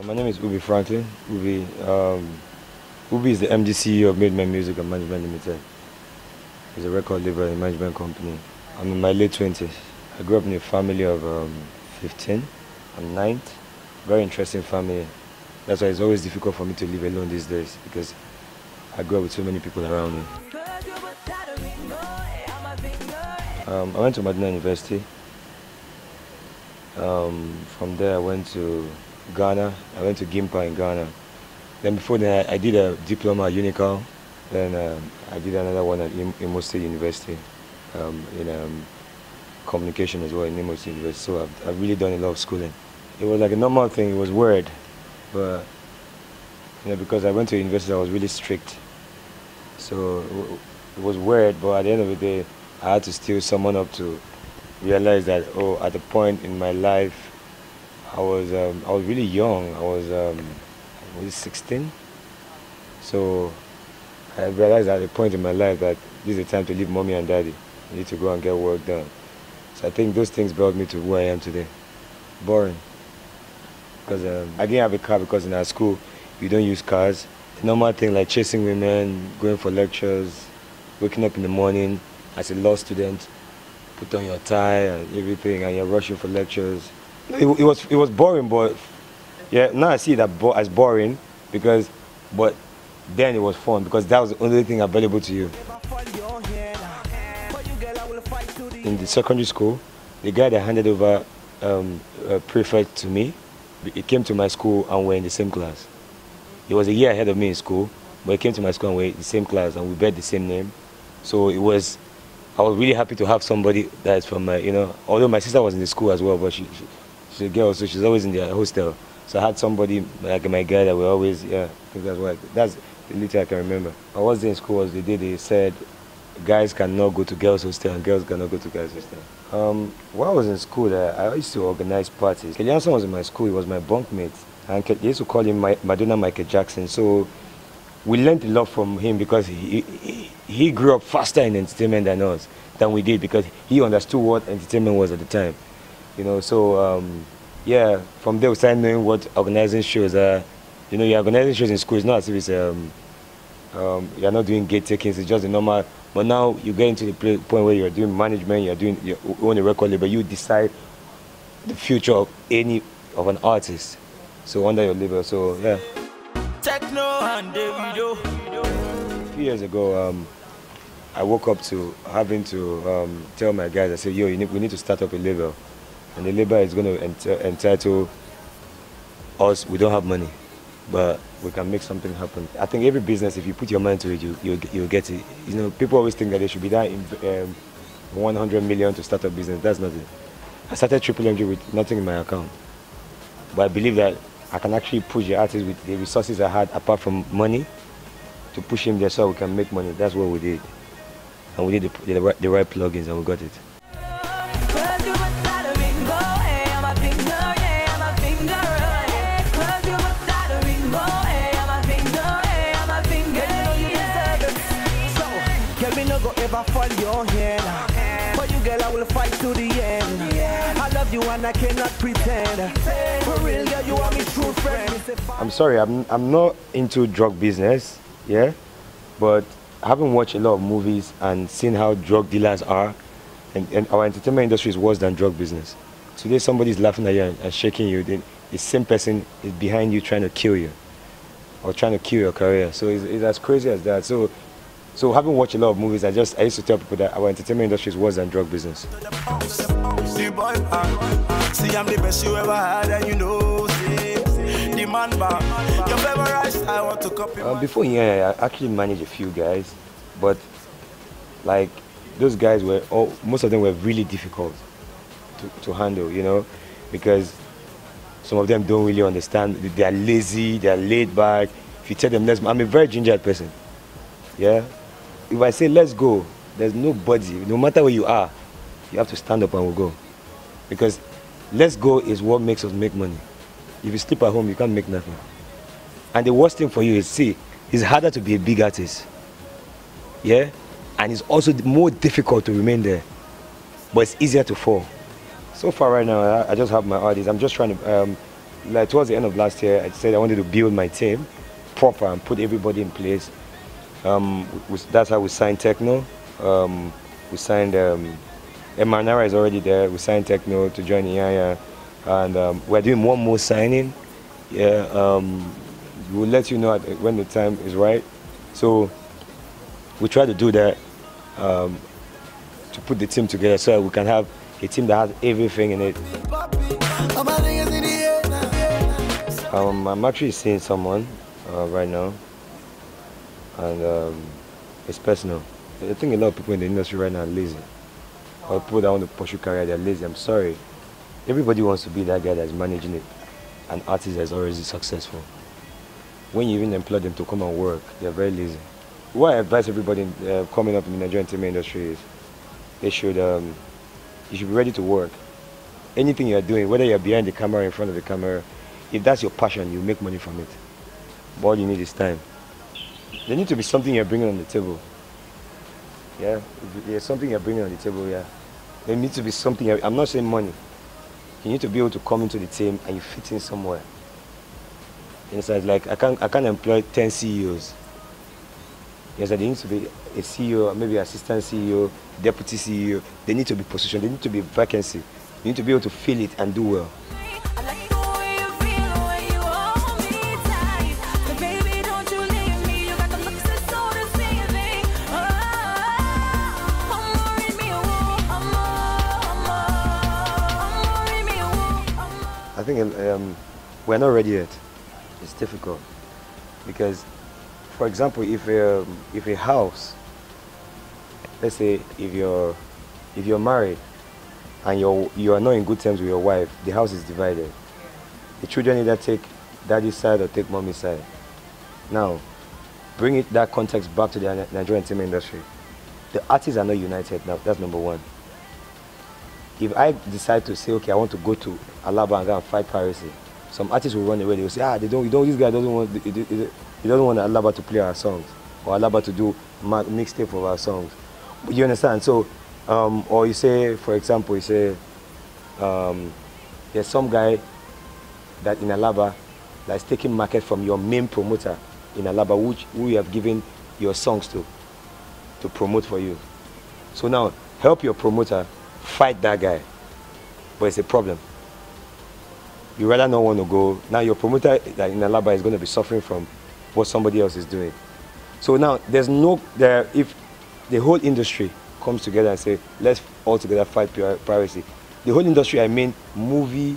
My name is Ubi Franklin. Ubi is the MD CEO of Made My Music and Management Limited. He's a record label and management company. I'm in my late 20s. I grew up in a family of 15. I'm 9th. Very interesting family. That's why it's always difficult for me to live alone these days because I grew up with so many people around me. I went to Madina University. From there I went to Ghana. I went to Gimpa in Ghana. Then before that I did a diploma at Unical. Then I did another one at Imo State University in communication as well in Imo State University. So I've really done a lot of schooling. It was like a normal thing. It was weird, but because I went to university I was really strict. So it was weird, but at the end of the day I had to still summon up to realize that at the point in my life I was really young. I was 16. So I realized at a point in my life that this is the time to leave mommy and daddy. I need to go and get work done. So I think those things brought me to who I am today. Boring. Because I didn't have a car because in our school you don't use cars. The normal thing like chasing women, going for lectures, waking up in the morning as a law student, put on your tie and everything, and you're rushing for lectures. It was boring, but yeah, now I see that as boring but then it was fun because that was the only thing available to you. In the secondary school, the guy that handed over a prefect to me, he came to my school and we're in the same class. He was a year ahead of me in school, but he came to my school and we're in the same class and we bear the same name. So I was really happy to have somebody that's from, although my sister was in the school as well, but she's a girl, so she's always in the hostel. So I had somebody like my guy that we always, I think that's the little I can remember. I was in school was the day they said guys cannot go to girls' hostel and girls cannot go to guys' hostel. While I was in school, I used to organize parties. Kelianson was in my school, he was my bunkmate, and they used to call him Madonna Michael Jackson. So we learned a lot from him because he grew up faster in entertainment than we did because he understood what entertainment was at the time. Yeah, from there we started knowing what organizing shows are. You're organizing shows in school, it's not as if it's you're not doing gate takings, it's just the normal. But now you get into the point where you're doing management, you own a record label, you decide the future of an artist. So under your label, so yeah. A few years ago, I woke up to having to tell my guys, I said, yo, we need to start up a label. And the label is going to entitle us, we don't have money, but we can make something happen. I think every business, if you put your mind to it, you'll get it. People always think that they should be that 100 million to start a business. That's not it. I started Triple MG with nothing in my account. But I believe that I can actually push the artist with the resources I had apart from money to push him there so we can make money. That's what we did. And we did the right plugins and we got it. I cannot pretend. For real, girl, you are my true friend. I'm sorry, I'm not into drug business, yeah, but having watched a lot of movies and seen how drug dealers are, and our entertainment industry is worse than drug business. Today somebody's laughing at you and shaking you, then the same person is behind you trying to kill you or trying to kill your career. So it's as crazy as that. So having watched a lot of movies, I used to tell people that our entertainment industry is worse than drug business. See, I'm the best you ever had, and the man back. Your favorite, I want to copy. Before I actually managed a few guys, but like those guys most of them were really difficult to handle, because some of them don't really understand. They are lazy, they are laid back. If you tell them I'm a very gingered person, yeah. If I say let's go, there's nobody, no matter where you are, you have to stand up and we'll go. Because let's go is what makes us make money. If you sleep at home, you can't make nothing. And the worst thing for you is, it's harder to be a big artist. Yeah? And it's also more difficult to remain there. But it's easier to fall. So far right now, I just have my artists. I'm just trying to like towards the end of last year, I said I wanted to build my team proper and put everybody in place. That's how we signed Techno. We signed Emanara is already there. We signed Techno to join Ianya, and we're doing one more signing. Yeah, we'll let you know when the time is right. So we try to do that to put the team together so that we can have a team that has everything in it. I'm actually seeing someone right now, and it's personal. I think a lot of people in the industry right now are lazy. Or people that want to pursue career, they're lazy. I'm sorry. Everybody wants to be that guy that's managing it, an artist that's already successful. When you even employ them to come and work, they're very lazy. What I advise everybody coming up in the Nigerian entertainment industry is you should be ready to work. Anything you're doing, whether you're behind the camera or in front of the camera, if that's your passion, you make money from it. But all you need is time. There needs to be something you're bringing on the table. Yeah, if there's something you're bringing on the table, yeah. There needs to be something, I'm not saying money. You need to be able to come into the team and you fit in somewhere. It's like I can't employ 10 CEOs. Yes, there needs to be a CEO, maybe assistant CEO, deputy CEO. They need to be positioned. There need to be a vacancy. You need to be able to fill it and do well. I think we're not ready yet. It's difficult because, for example, if a house, let's say if you're married and you are not in good terms with your wife, the house is divided. The children either take daddy's side or take mommy's side. Now, bring that context back to the Nigerian entertainment industry. The artists are not united now. That's number one. If I decide to say, okay, I want to go to Alaba and go and fight piracy, some artists will run away. They will say, this guy doesn't want, he doesn't want Alaba to play our songs or Alaba to do mixtape of our songs. But you understand? So, or you say, for example, you say, there's some guy that in Alaba that is taking market from your main promoter in Alaba, who you have given your songs to promote for you. So now, help your promoter fight that guy, but it's a problem. You rather not want to go. Now your promoter in Alaba is going to be suffering from what somebody else is doing. So now if the whole industry comes together and say, let's all together fight piracy. The whole industry, I mean movie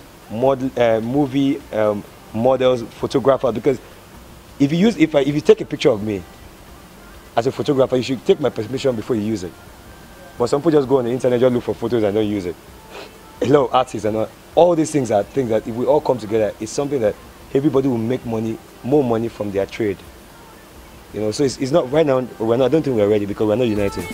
models, photographers, because if you take a picture of me as a photographer, you should take my permission before you use it. But some people just go on the internet, just look for photos and don't use it. A lot of artists and all these things are things that if we all come together, it's something that everybody will make money, more money from their trade. You know, so it's not right now. I don't think we're ready because we're not united.